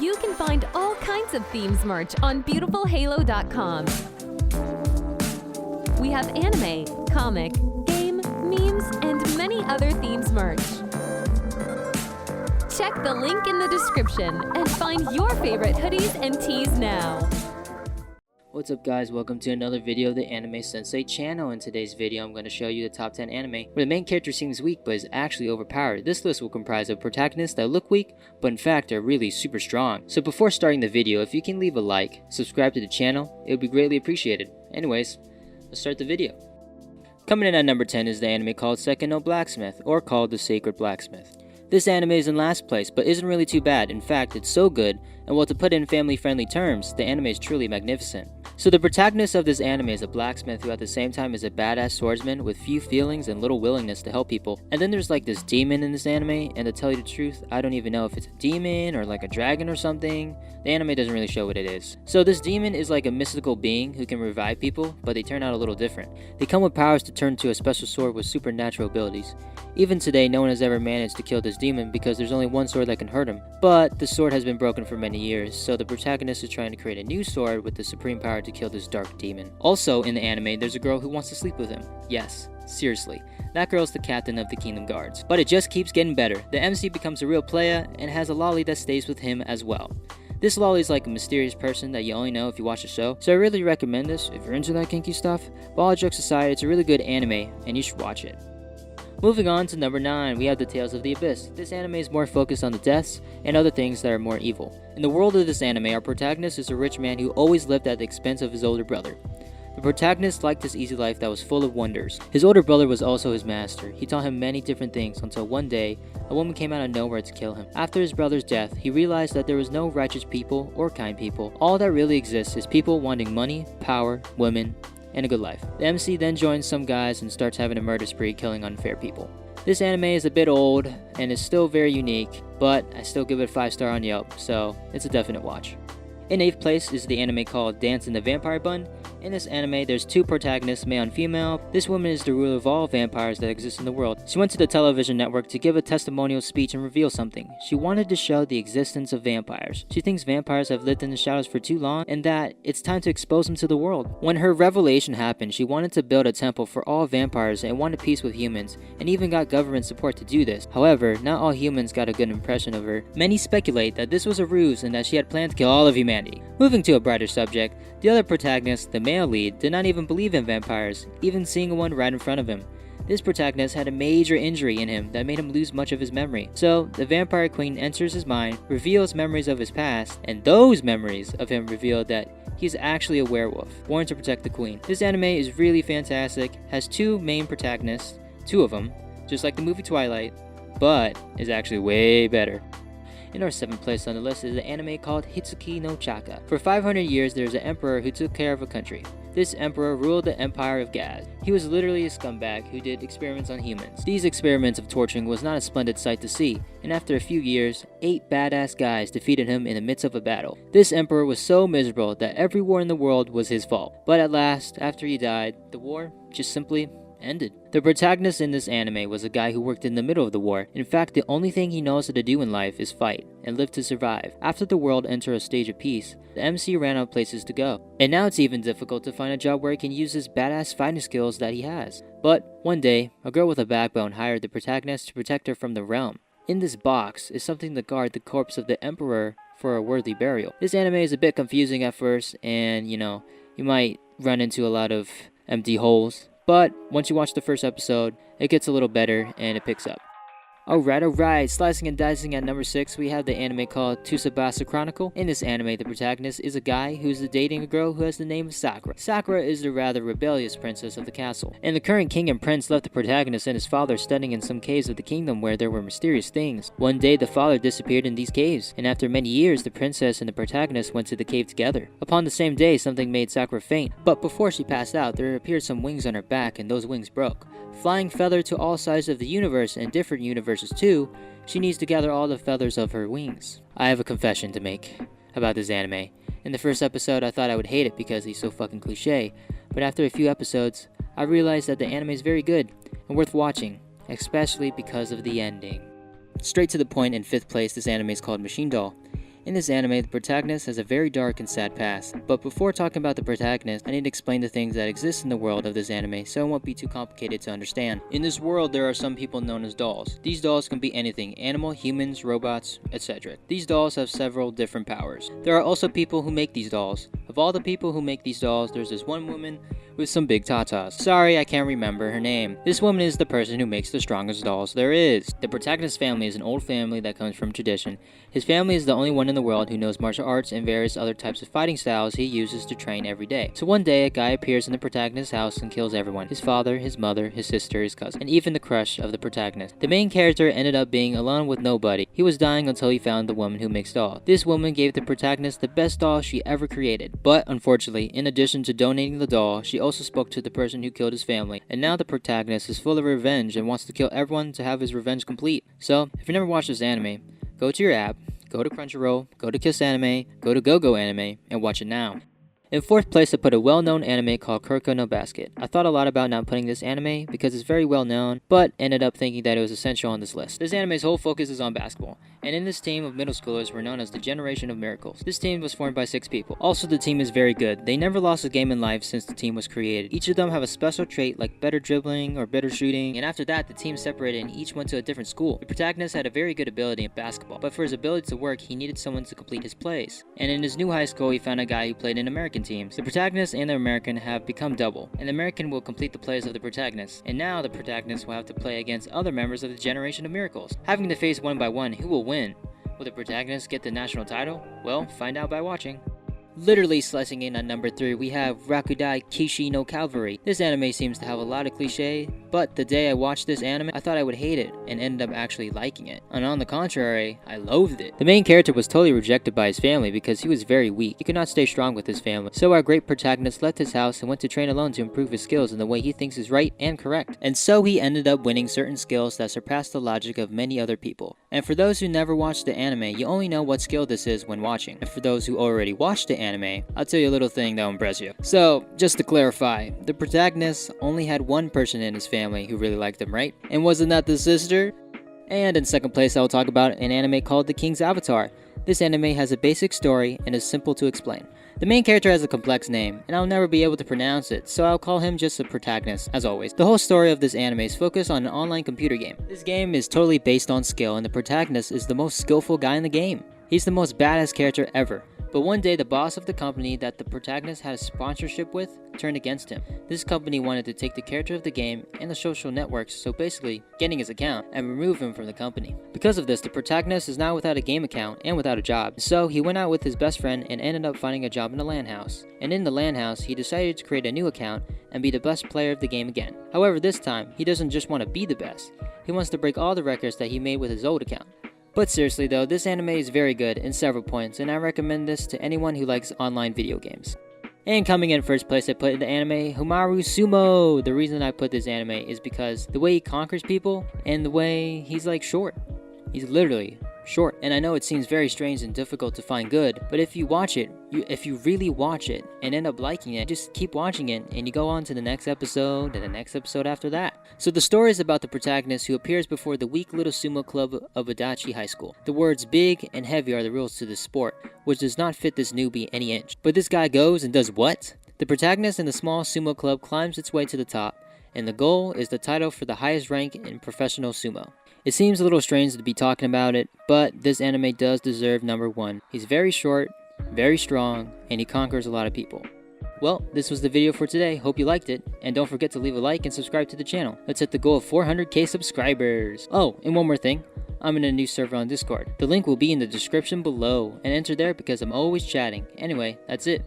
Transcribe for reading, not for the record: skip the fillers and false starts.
You can find all kinds of themes merch on beautifulhalo.com. We have anime, comic, game, memes, and many other themes merch. Check the link in the description and find your favorite hoodies and tees now. What's up guys, welcome to another video of the Anime Sensei channel. In today's video I'm going to show you the top 10 anime where the main character seems weak but is actually overpowered. This list will comprise of protagonists that look weak but in fact are really super strong. So before starting the video, if you can leave a like, subscribe to the channel, it would be greatly appreciated. Anyways, let's start the video. Coming in at number 10 is the anime called Second No Blacksmith, or called The Sacred Blacksmith. This anime is in last place, but isn't really too bad. In fact, it's so good, and well, to put it in family-friendly terms, the anime is truly magnificent. So the protagonist of this anime is a blacksmith who at the same time is a badass swordsman with few feelings and little willingness to help people. And then there's like this demon in this anime, and to tell you the truth, I don't even know if it's a demon or like a dragon or something. The anime doesn't really show what it is. So this demon is like a mystical being who can revive people, but they turn out a little different. They come with powers to turn to a special sword with supernatural abilities. Even today, no one has ever managed to kill this demon because there's only one sword that can hurt him. But the sword has been broken for many years, so the protagonist is trying to create a new sword with the supreme power to kill this dark demon. Also in the anime, there's a girl who wants to sleep with him. Yes, seriously. That girl's the captain of the Kingdom Guards. But it just keeps getting better. The MC becomes a real player and has a lolly that stays with him as well. This lolly is like a mysterious person that you only know if you watch the show, so I really recommend this if you're into that kinky stuff. But all jokes aside, it's a really good anime and you should watch it. Moving on to number 9, we have the Tales of the Abyss. This anime is more focused on the deaths and other things that are more evil. In the world of this anime, our protagonist is a rich man who always lived at the expense of his older brother. The protagonist liked his easy life that was full of wonders. His older brother was also his master. He taught him many different things until one day, a woman came out of nowhere to kill him. After his brother's death, he realized that there was no righteous people or kind people. All that really exists is people wanting money, power, women, and a good life. The MC then joins some guys and starts having a murder spree killing unfair people. This anime is a bit old and is still very unique, but I still give it a 5-star on Yelp, so it's a definite watch. In 8th place is the anime called Dance in the Vampire Bun. In this anime, there's 2 protagonists, male and female. This woman is the ruler of all vampires that exist in the world. She went to the television network to give a testimonial speech and reveal something. She wanted to show the existence of vampires. She thinks vampires have lived in the shadows for too long and that it's time to expose them to the world. When her revelation happened, she wanted to build a temple for all vampires and wanted peace with humans, and even got government support to do this. However, not all humans got a good impression of her. Many speculate that this was a ruse and that she had planned to kill all of humanity. Moving to a brighter subject, the other protagonist, the male lead, did not even believe in vampires, even seeing one right in front of him. This protagonist had a major injury in him that made him lose much of his memory. So, the vampire queen enters his mind, reveals memories of his past, and those memories of him reveal that he's actually a werewolf, born to protect the queen. This anime is really fantastic, has 2 main protagonists, 2 of them, just like the movie Twilight, but is actually way better. In our 7th place on the list is an anime called Hitsuki no Chaka. For 500 years, there was an emperor who took care of a country. This emperor ruled the Empire of Gaz. He was literally a scumbag who did experiments on humans. These experiments of torturing was not a splendid sight to see, and after a few years, 8 badass guys defeated him in the midst of a battle. This emperor was so miserable that every war in the world was his fault. But at last, after he died, the war just simply ended. The protagonist in this anime was a guy who worked in the middle of the war. In fact, the only thing he knows how to do in life is fight and live to survive. After the world entered a stage of peace, the MC ran out of places to go. And now it's even difficult to find a job where he can use his badass fighting skills that he has. But one day, a girl with a backbone hired the protagonist to protect her from the realm. In this box is something to guard the corpse of the emperor for a worthy burial. This anime is a bit confusing at first, and you might run into a lot of empty holes. But once you watch the first episode, it gets a little better and it picks up. Alright, slicing and dicing at number 6, we have the anime called Tsubasa Chronicle. In this anime, the protagonist is a guy who's dating a girl who has the name of Sakura. Sakura is the rather rebellious princess of the castle. And the current king and prince left the protagonist and his father studying in some caves of the kingdom where there were mysterious things. One day, the father disappeared in these caves, and after many years, the princess and the protagonist went to the cave together. Upon the same day, something made Sakura faint, but before she passed out, there appeared some wings on her back and those wings broke. Flying feather to all sides of the universe and different universes too, she needs to gather all the feathers of her wings. I have a confession to make about this anime. In the first episode, I thought I would hate it because he's so fucking cliche, but after a few episodes, I realized that the anime is very good and worth watching, especially because of the ending. Straight to the point, in 5th place, this anime is called Machine Doll. In this anime, the protagonist has a very dark and sad past, but before talking about the protagonist, I need to explain the things that exist in the world of this anime so it won't be too complicated to understand. In this world, there are some people known as dolls. These dolls can be anything: animal, humans, robots, etc. These dolls have several different powers. There are also people who make these dolls. Of all the people who make these dolls, there's this one woman with some big tatas. Sorry, I can't remember her name. This woman is the person who makes the strongest dolls there is. The protagonist's family is an old family that comes from tradition. His family is the only one in the world who knows martial arts and various other types of fighting styles he uses to train every day. So one day, a guy appears in the protagonist's house and kills everyone: his father, his mother, his sister, his cousin, and even the crush of the protagonist. The main character ended up being alone with nobody. He was dying until he found the woman who makes dolls. This woman gave the protagonist the best doll she ever created. But unfortunately, in addition to donating the doll, she also spoke to the person who killed his family, and now the protagonist is full of revenge and wants to kill everyone to have his revenge complete. So, if you never watched this anime, go to your app, go to Crunchyroll, go to Kiss Anime, go to GoGo Anime, and watch it now. In fourth place, I put a well-known anime called Kuroko no Basket. I thought a lot about not putting this anime because it's very well known, but ended up thinking that it was essential on this list. This anime's whole focus is on basketball, and in this team of middle schoolers were known as the Generation of Miracles. This team was formed by 6 people. Also, the team is very good. They never lost a game in life since the team was created. Each of them have a special trait like better dribbling or better shooting, and after that, the team separated and each went to a different school. The protagonist had a very good ability in basketball, but for his ability to work, he needed someone to complete his plays. And in his new high school, he found a guy who played in American teams. The protagonist and the American have become double, and the American will complete the plays of the protagonist, and now the protagonist will have to play against other members of the Generation of Miracles. Having to face one by one, who will win? Will the protagonist get the national title? Well, find out by watching. Literally slicing in on number 3, we have Rakudai Kishi no Cavalry. This anime seems to have a lot of cliche, but the day I watched this anime, I thought I would hate it, and ended up actually liking it. And on the contrary, I loathed it. The main character was totally rejected by his family because he was very weak. He could not stay strong with his family. So our great protagonist left his house and went to train alone to improve his skills in the way he thinks is right and correct. And so he ended up winning certain skills that surpassed the logic of many other people. And for those who never watched the anime, you only know what skill this is when watching. And for those who already watched the anime, I'll tell you a little thing that will impress you. So, just to clarify, the protagonist only had one person in his family who really liked him, right? And wasn't that the sister? And in second place, I will talk about an anime called The King's Avatar. This anime has a basic story and is simple to explain. The main character has a complex name, and I'll never be able to pronounce it, so I'll call him just the protagonist, as always. The whole story of this anime is focused on an online computer game. This game is totally based on skill, and the protagonist is the most skillful guy in the game. He's the most badass character ever. But one day, the boss of the company that the protagonist had a sponsorship with turned against him. This company wanted to take the character of the game and the social networks, so basically getting his account, and remove him from the company. Because of this, the protagonist is now without a game account and without a job. So he went out with his best friend and ended up finding a job in a LAN house. And in the LAN house, he decided to create a new account and be the best player of the game again. However, this time, he doesn't just want to be the best. He wants to break all the records that he made with his old account. But seriously though, this anime is very good in several points, and I recommend this to anyone who likes online video games. And coming in first place, I put the anime Humaru Sumo. The reason I put this anime is because the way he conquers people, and the way he's like short. He's literally short. And I know it seems very strange and difficult to find good, but if you watch it, if you really watch it and end up liking it, just keep watching it and you go on to the next episode and the next episode after that. So the story is about the protagonist who appears before the weak little sumo club of Adachi High School. The words big and heavy are the rules to this sport, which does not fit this newbie any inch. But this guy goes and does what? The protagonist in the small sumo club climbs its way to the top, and the goal is the title for the highest rank in professional sumo. It seems a little strange to be talking about it, but this anime does deserve number 1. He's very short, very strong, and he conquers a lot of people. Well, this was the video for today. Hope you liked it, and don't forget to leave a like and subscribe to the channel. Let's hit the goal of 400k subscribers. Oh, and one more thing. I'm in a new server on Discord. The link will be in the description below, and enter there because I'm always chatting. Anyway, that's it.